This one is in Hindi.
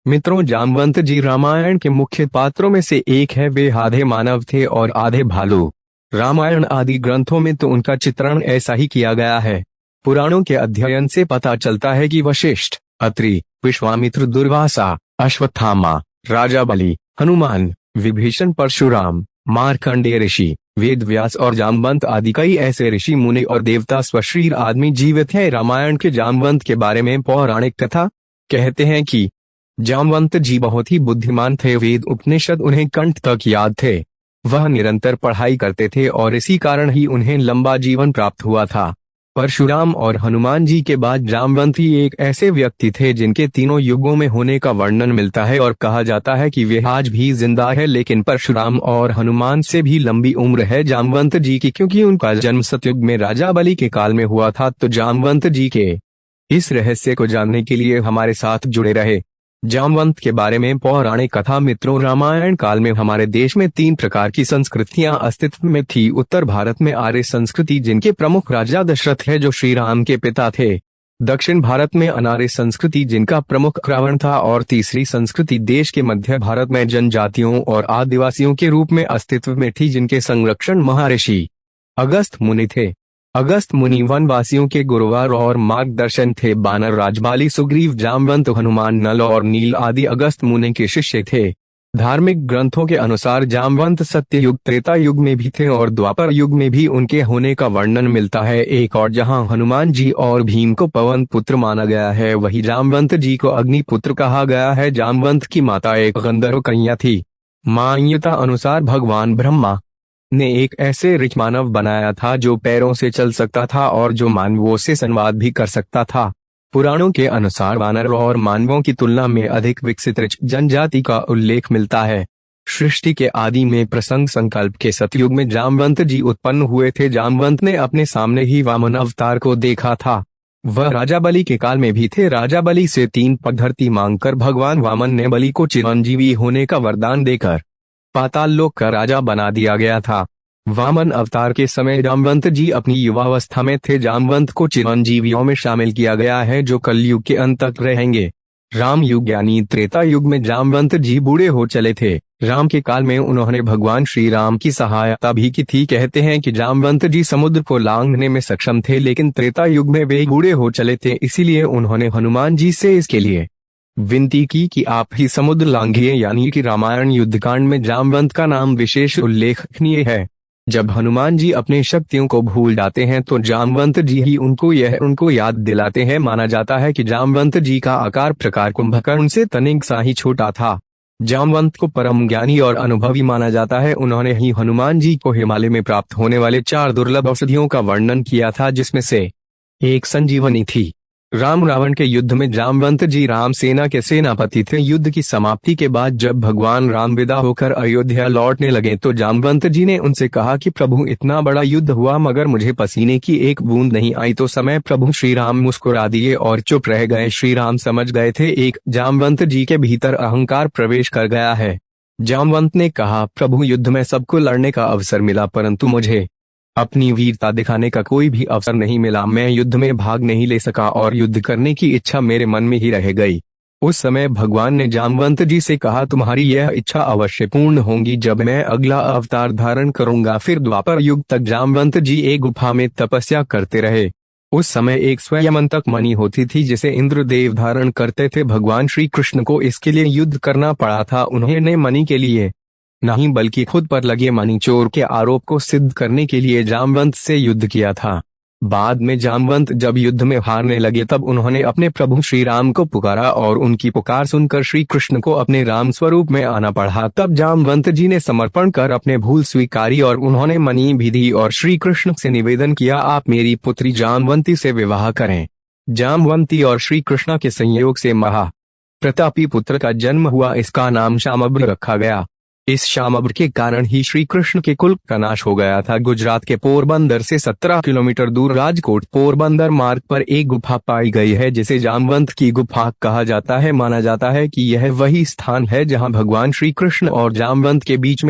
मित्रों, जामवंत जी रामायण के मुख्य पात्रों में से एक है। वे आधे मानव थे और आधे भालू। रामायण आदि ग्रंथों में तो उनका चित्रण ऐसा ही किया गया है। पुराणों के अध्ययन से पता चलता है कि वशिष्ठ, अत्रि, विश्वामित्र, दुर्वासा, अश्वत्थामा, राजा बलि, हनुमान, विभीषण, परशुराम, मार्कंडेय ऋषि, वेद व्यास और जामवंत आदि कई ऐसे ऋषि मुनि और देवता स्वशरीर आदमी जीवित हैं। रामायण के जामवंत के बारे में पौराणिक कथा कहते हैं कि जामवंत जी बहुत ही बुद्धिमान थे। वेद उपनिषद उन्हें कंठ तक याद थे। वह निरंतर पढ़ाई करते थे और इसी कारण ही उन्हें लंबा जीवन प्राप्त हुआ था। परशुराम और हनुमान जी के बाद जामवंत ही एक ऐसे व्यक्ति थे जिनके तीनों युगों में होने का वर्णन मिलता है और कहा जाता है कि वे आज भी जिंदा है। लेकिन परशुराम और हनुमान से भी लंबी उम्र है जामवंत जी की, क्योंकि उनका जन्म सतयुग में राजा बलि के काल में हुआ था। तो जामवंत जी के इस रहस्य को जानने के लिए हमारे साथ जुड़े रहे। जामवंत के बारे में पौराणिक कथा। मित्रों, रामायण काल में हमारे देश में 3 प्रकार की संस्कृतियां अस्तित्व में थी। उत्तर भारत में आर्य संस्कृति, जिनके प्रमुख राजा दशरथ है, जो श्री राम के पिता थे। दक्षिण भारत में अनार्य संस्कृति, जिनका प्रमुख रावण था। और तीसरी संस्कृति देश के मध्य भारत में जनजातियों और आदिवासियों के रूप में अस्तित्व में थी, जिनके संरक्षण महर्षि अगस्त्य मुनि थे। अगस्त्य मुनि वनवासियों के गुरुवार और मार्गदर्शन थे। बानर राज बाली, सुग्रीव, जामवंत, हनुमान, नल और नील आदि अगस्त्य मुनि के शिष्य थे। धार्मिक ग्रंथों के अनुसार जामवंत सत्ययुग, त्रेता युग में भी थे और द्वापर युग में भी उनके होने का वर्णन मिलता है। एक और जहां हनुमान जी और भीम को पवन पुत्र माना गया है, वही जामवंत जी को अग्नि पुत्र कहा गया है। जामवंत की माता एक गंधर्व कन्या थी। मान्यता अनुसार भगवान ब्रह्मा ने एक ऐसे ऋच मानव बनाया था जो पैरों से चल सकता था और जो मानवों से संवाद भी कर सकता था। पुराणों के अनुसार वानर और मानवों की तुलना में अधिक विकसित ऋच जनजाति का उल्लेख मिलता है। सृष्टि के आदि में प्रसंग संकल्प के सतयुग में जामवंत जी उत्पन्न हुए थे। जामवंत ने अपने सामने ही वामन अवतार को देखा था। वह राजा बलि के काल में भी थे। राजा बलि से 3 पग धरती मांगकर भगवान वामन ने बलि को चिरंजीवी होने का वरदान देकर पाताल लोक का राजा बना दिया गया था। वामन अवतार के समय जामवंत जी अपनी युवावस्था में थे। जामवंत को चिरंजीवियों में शामिल किया गया है, जो कलयुग के अंत तक रहेंगे। राम युग यानी त्रेता युग में जामवंत जी बूढ़े हो चले थे। राम के काल में उन्होंने भगवान श्री राम की सहायता भी की थी। कहते हैं कि जामवंत जी समुद्र को लांघने में सक्षम थे, लेकिन त्रेता युग में वे बूढ़े हो चले थे। इसीलिए उन्होंने हनुमान जी से इसके लिए विनती की कि आप ही समुद्र लांघिए, यानी कि रामायण युद्धकांड में जामवंत का नाम विशेष उल्लेखनीय है। जब हनुमान जी अपने शक्तियों को भूल जाते हैं तो जामवंत जी ही उनको याद दिलाते हैं। माना जाता है कि जामवंत जी का आकार प्रकार कुंभकर्ण से तनिक सा ही छोटा था। जामवंत को परम ज्ञानी और अनुभवी माना जाता है। उन्होंने ही हनुमान जी को हिमालय में प्राप्त होने वाले 4 दुर्लभ औषधियों का वर्णन किया था, जिसमें से एक संजीवनी थी। राम रावण के युद्ध में जामवंत जी राम सेना के सेनापति थे। युद्ध की समाप्ति के बाद जब भगवान राम विदा होकर अयोध्या लौटने लगे तो जामवंत जी ने उनसे कहा कि प्रभु, इतना बड़ा युद्ध हुआ मगर मुझे पसीने की एक बूंद नहीं आई। तो समय प्रभु श्री राम मुस्कुरा दिए और चुप रह गए। श्री राम समझ गए थे एक जामवंत जी के भीतर अहंकार प्रवेश कर गया है। जामवंत ने कहा, प्रभु, युद्ध में सबको लड़ने का अवसर मिला, परंतु मुझे अपनी वीरता दिखाने का कोई भी अवसर नहीं मिला। मैं युद्ध में भाग नहीं ले सका और युद्ध करने की इच्छा मेरे मन में ही रह गई। उस समय भगवान ने जामवंत जी से कहा, तुम्हारी यह इच्छा अवश्य पूर्ण होगी जब मैं अगला अवतार धारण करूंगा। फिर द्वापर युग तक जामवंत जी एक गुफा में तपस्या करते रहे। उस समय एक स्वयंतक मणि होती थी जिसे इंद्रदेव धारण करते थे। भगवान श्री कृष्ण को इसके लिए युद्ध करना पड़ा था। उन्होंने मणि के लिए नहीं बल्कि खुद पर लगे मणि चोर के आरोप को सिद्ध करने के लिए जामवंत से युद्ध किया था। बाद में जामवंत जब युद्ध में हारने लगे तब उन्होंने अपने प्रभु श्री राम को पुकारा और उनकी पुकार सुनकर श्री कृष्ण को अपने राम स्वरूप में आना पड़ा। तब जामवंत जी ने समर्पण कर अपने भूल स्वीकारी और उन्होंने मणि भी दी और श्री कृष्ण से निवेदन किया, आप मेरी पुत्री जामवंती से विवाह करें। जामवंती और श्री कृष्ण के संयोग से महा प्रतापी पुत्र का जन्म हुआ। इसका नाम शामब्र रखा गया। इस शामब्र के कारण ही श्री कृष्ण के कुल का नाश हो गया था। गुजरात के पोरबंदर से 17 किलोमीटर दूर राजकोट पोरबंदर मार्ग पर एक गुफा पाई गई है, जिसे जामवंत की गुफा कहा जाता है। माना जाता है कि यह वही स्थान है जहां भगवान श्री कृष्ण और जामवंत के बीच में